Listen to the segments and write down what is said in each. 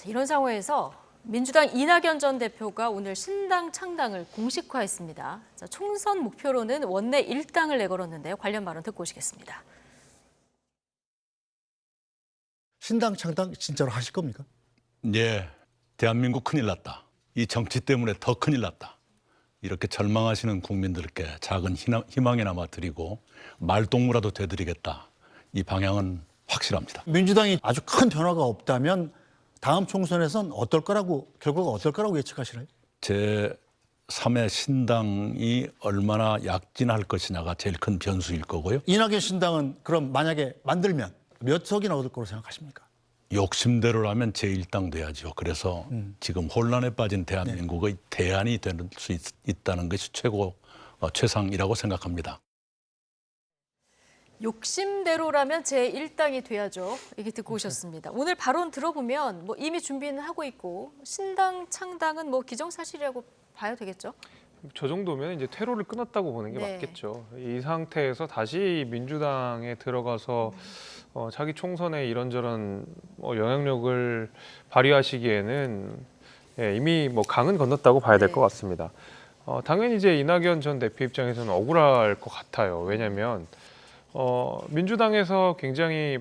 이런 상황에서 민주당 이낙연 전 대표가 오늘 신당 창당을 공식화했습니다. 자, 총선 목표로는 원내 일당을 내걸었는데요. 관련 발언 듣고 오시겠습니다. 신당 창당 진짜로 하실 겁니까? 예, 대한민국 큰일 났다. 이 정치 때문에 더 큰일 났다. 이렇게 절망하시는 국민들께 작은 희망이나마 드리고 말동무라도 되드리겠다. 이 방향은 확실합니다. 민주당이 아주 큰 변화가 없다면 다음 총선에선 결과가 어떨 거라고 예측하시나요? 제 3의 신당이 얼마나 약진할 것이냐가 제일 큰 변수일 거고요. 이낙연 신당은 그럼 만약에 만들면 몇 석이나 얻을 거로 생각하십니까? 욕심대로라면 제1당 돼야죠. 그래서 지금 혼란에 빠진 대한민국의 대안이 될 수 있다는 것이 최상이라고 생각합니다. 욕심대로라면 제1당이 돼야죠. 이게 듣고 오셨습니다. 오늘 발언 들어보면 이미 준비는 하고 있고 신당 창당은 기정사실이라고 봐야 되겠죠? 저 정도면 이제 퇴로를 끊었다고 보는 게 맞겠죠. 이 상태에서 다시 민주당에 들어가서 자기 총선에 이런저런 영향력을 발휘하시기에는 이미 강은 건넜다고 봐야 될 것 같습니다. 당연히 이제 이낙연 전 대표 입장에서는 억울할 것 같아요. 왜냐하면 민주당에서 굉장히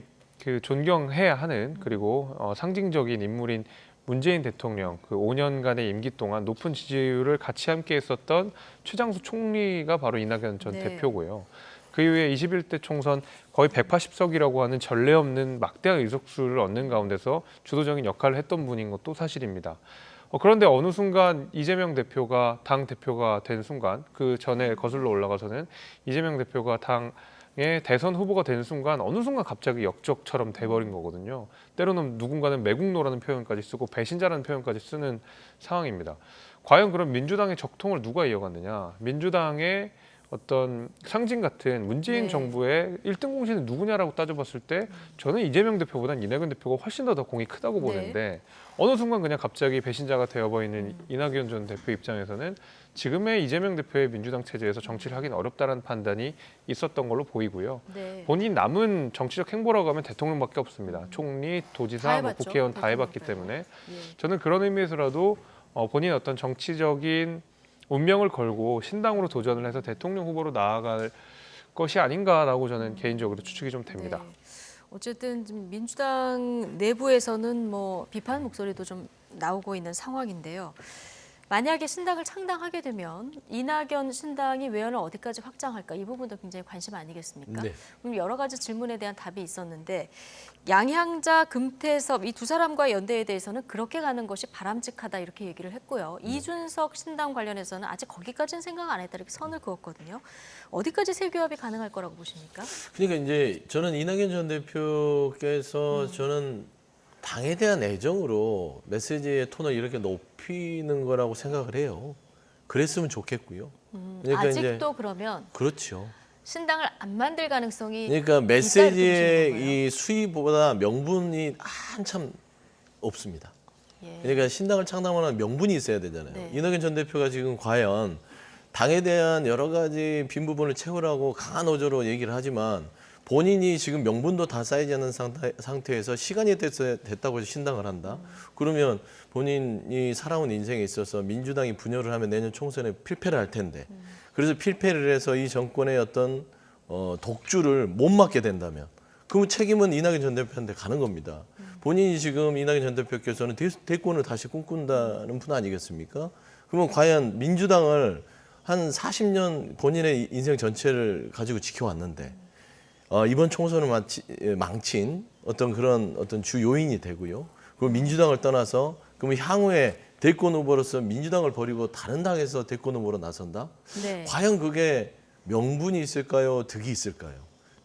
존경해야 하는 그리고 상징적인 인물인 문재인 대통령 그 5년간의 임기 동안 높은 지지율을 같이 함께 했었던 최장수 총리가 바로 이낙연 전 대표고요. 그 이후에 21대 총선 거의 180석이라고 하는 전례 없는 막대한 의석수를 얻는 가운데서 주도적인 역할을 했던 분인 것도 사실입니다. 그런데 어느 순간 이재명 대표가 당 대표가 된 순간 그 전에 거슬러 올라가서는 이재명 대표가 당의 대선 후보가 된 순간 어느 순간 갑자기 역적처럼 돼버린 거거든요. 때로는 누군가는 매국노라는 표현까지 쓰고 배신자라는 표현까지 쓰는 상황입니다. 과연 그럼 민주당의 적통을 누가 이어갔느냐. 민주당의 어떤 상징 같은 문재인 정부의 1등 공신은 누구냐라고 따져봤을 때 저는 이재명 대표보다는 이낙연 대표가 훨씬 더 공이 크다고 보는데 어느 순간 그냥 갑자기 배신자가 되어버리는 이낙연 전 대표 입장에서는 지금의 이재명 대표의 민주당 체제에서 정치를 하긴 어렵다는 판단이 있었던 걸로 보이고요. 본인 남은 정치적 행보라고 하면 대통령밖에 없습니다. 총리, 도지사, 국회의원 다 해봤기 때문에 저는 그런 의미에서라도 본인 어떤 정치적인 운명을 걸고 신당으로 도전을 해서 대통령 후보로 나아갈 것이 아닌가라고 저는 개인적으로 추측이 좀 됩니다. 어쨌든 지금 민주당 내부에서는 비판 목소리도 좀 나오고 있는 상황인데요. 만약에 신당을 창당하게 되면 이낙연 신당이 외연을 어디까지 확장할까 이 부분도 굉장히 관심 아니겠습니까? 그럼 여러 가지 질문에 대한 답이 있었는데 양향자, 금태섭 이 두 사람과의 연대에 대해서는 그렇게 가는 것이 바람직하다 이렇게 얘기를 했고요. 이준석 신당 관련해서는 아직 거기까지는 생각 안 했다 이렇게 선을 그었거든요. 어디까지 세교합이 가능할 거라고 보십니까? 그러니까 이제 저는 이낙연 전 대표께서 저는 당에 대한 애정으로 메시지의 톤을 이렇게 높이는 거라고 생각을 해요. 그랬으면 좋겠고요. 그러니까 아직도 그러면 그렇죠. 신당을 안 만들 가능성이 그러니까 메시지의 이 수위보다 명분이 한참 없습니다. 그러니까 신당을 창당하는 명분이 있어야 되잖아요. 이낙연 전 대표가 지금 과연 당에 대한 여러 가지 빈 부분을 채우라고 강한 어조로 얘기를 하지만 본인이 지금 명분도 다 쌓이지 않은 상태에서 시간이 됐다고 해서 신당을 한다? 그러면 본인이 살아온 인생에 있어서 민주당이 분열을 하면 내년 총선에 필패를 할 텐데 그래서 필패를 해서 이 정권의 어떤 독주를 못 맡게 된다면 그러면 책임은 이낙연 전 대표한테 가는 겁니다. 본인이 지금 이낙연 전 대표께서는 대권을 다시 꿈꾼다는 분 아니겠습니까? 그러면 과연 민주당을 한 40년 본인의 인생 전체를 가지고 지켜왔는데 이번 총선을 망친 어떤 주 요인이 되고요. 그리고 민주당을 떠나서 그러면 향후에 대권 후보로서 민주당을 버리고 다른 당에서 대권 후보로 나선다? 과연 그게 명분이 있을까요? 득이 있을까요?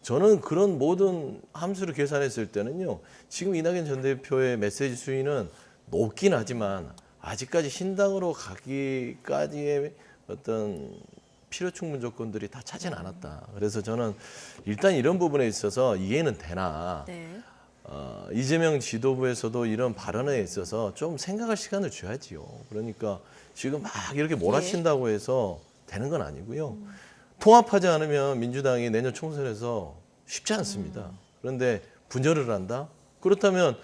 저는 그런 모든 함수를 계산했을 때는요. 지금 이낙연 전 대표의 메시지 수위는 높긴 하지만 아직까지 신당으로 가기까지의 어떤 필요 충분 조건들이 다 차진 않았다. 그래서 저는 일단 이런 부분에 있어서 이해는 되나 이재명 지도부에서도 이런 발언에 있어서 좀 생각할 시간을 줘야지요. 그러니까 지금 막 이렇게 몰아친다고 해서 되는 건 아니고요. 통합하지 않으면 민주당이 내년 총선에서 쉽지 않습니다. 그런데 분열을 한다? 그렇다면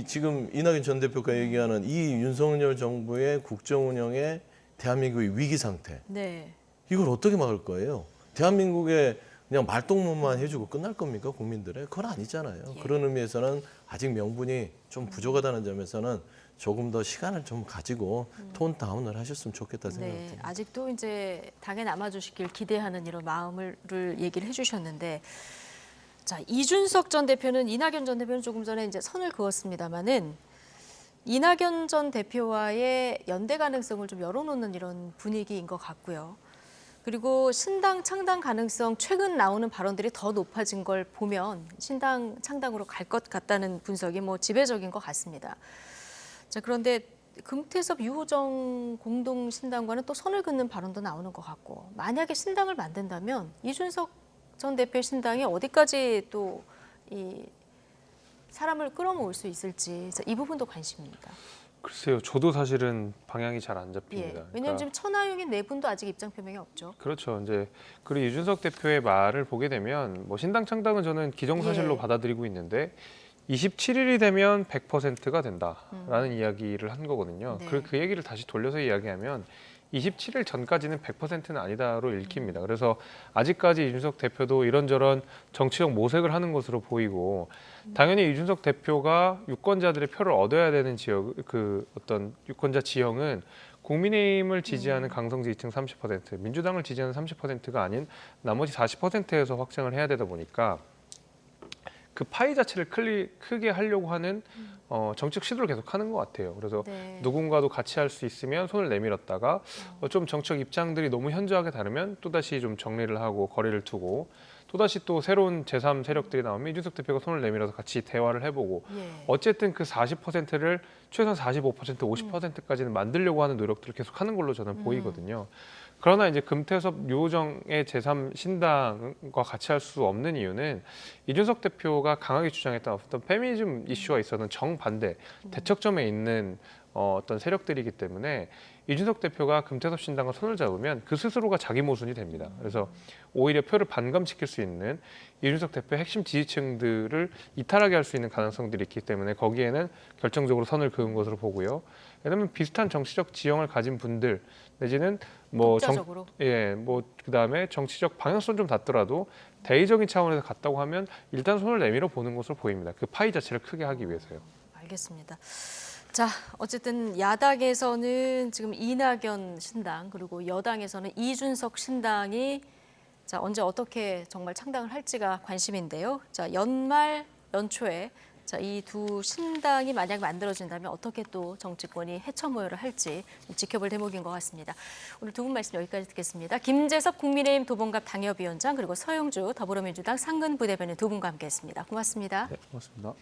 지금 이낙연 전 대표가 얘기하는 이 윤석열 정부의 국정 운영의 대한민국의 위기 상태. 네. 이걸 어떻게 막을 거예요? 대한민국에 그냥 말동무만 해주고 끝날 겁니까? 국민들의? 그건 아니잖아요. 예. 그런 의미에서는 아직 명분이 좀 부족하다는 점에서는 조금 더 시간을 좀 가지고 톤 다운을 하셨으면 좋겠다 생각합니다. 네, 아직도 이제 당에 남아주시길 기대하는 이런 마음을 얘기를 해주셨는데, 자 이준석 전 대표는 이낙연 전 대표는 조금 전에 이제 선을 그었습니다만은 이낙연 전 대표와의 연대 가능성을 좀 열어놓는 이런 분위기인 것 같고요. 그리고 신당 창당 가능성 최근 나오는 발언들이 더 높아진 걸 보면 신당 창당으로 갈 것 같다는 분석이 뭐 지배적인 것 같습니다. 자 그런데 금태섭 유호정 공동 신당과는 또 선을 긋는 발언도 나오는 것 같고, 만약에 신당을 만든다면 이준석 전 대표의 신당이 어디까지 또 이 사람을 끌어모을 수 있을지 이 부분도 관심입니다. 글쎄요, 저도 사실은 방향이 잘 안 예, 잡힙니다. 왜냐하면 지금 천하용인 네 분도 아직 입장 표명이 없죠. 그렇죠. 이제 그리고 이준석 대표의 말을 보게 되면 뭐 신당 창당은 저는 기정사실로 예. 받아들이고 있는데 27일이 되면 100%가 된다라는 이야기를 한 거거든요. 네. 그리고 그 얘기를 다시 돌려서 이야기하면 27일 전까지는 100%는 아니다로 읽힙니다. 그래서 아직까지 이준석 대표도 이런저런 정치적 모색을 하는 것으로 보이고, 당연히 이준석 대표가 유권자들의 표를 얻어야 되는 지역, 그 어떤 유권자 지형은 국민의힘을 지지하는 강성 지지층 30%, 민주당을 지지하는 30%가 아닌 나머지 40%에서 확장을 해야 되다 보니까 그 파이 자체를 크게 하려고 하는 정책 시도를 계속하는 것 같아요. 그래서 네. 누군가도 같이 할 수 있으면 손을 내밀었다가 좀 정책 입장들이 너무 현저하게 다르면 또다시 좀 정리를 하고 거리를 두고, 또다시 또 새로운 제3 세력들이 나오면 이준석 대표가 손을 내밀어서 같이 대화를 해보고, 예. 어쨌든 그 40%를 최소한 45%, 50%까지는 만들려고 하는 노력들을 계속하는 걸로 저는 보이거든요. 그러나 이제 금태섭 유호정의 제3 신당과 같이 할 수 없는 이유는 이준석 대표가 강하게 주장했던 어떤 페미니즘 이슈와 있어서는 정반대, 대척점에 있는 어떤 세력들이기 때문에 이준석 대표가 금태섭 신당과 손을 잡으면 그 스스로가 자기 모순이 됩니다. 그래서 오히려 표를 반감시킬 수 있는 이준석 대표의 핵심 지지층들을 이탈하게 할 수 있는 가능성들이 있기 때문에 거기에는 결정적으로 선을 그은 것으로 보고요. 왜냐하면 비슷한 정치적 지형을 가진 분들 내지는 독자적으로. 뭐 그다음에 정치적 방향성 좀 닿더라도 대의적인 차원에서 갔다고 하면 일단 손을 내밀어 보는 것으로 보입니다. 그 파이 자체를 크게 하기 위해서요. 알겠습니다. 자, 어쨌든 야당에서는 지금 이낙연 신당, 그리고 여당에서는 이준석 신당이 자 언제 어떻게 정말 창당을 할지가 관심인데요. 자 연말 연초에 자 이 두 신당이 만약 만들어진다면 어떻게 또 정치권이 해처모여를 할지 지켜볼 대목인 것 같습니다. 오늘 두 분 말씀 여기까지 듣겠습니다. 김재섭 국민의힘 도봉갑 당협위원장, 그리고 서영주 더불어민주당 상근 부대변인 두 분과 함께했습니다. 고맙습니다. 네, 고맙습니다.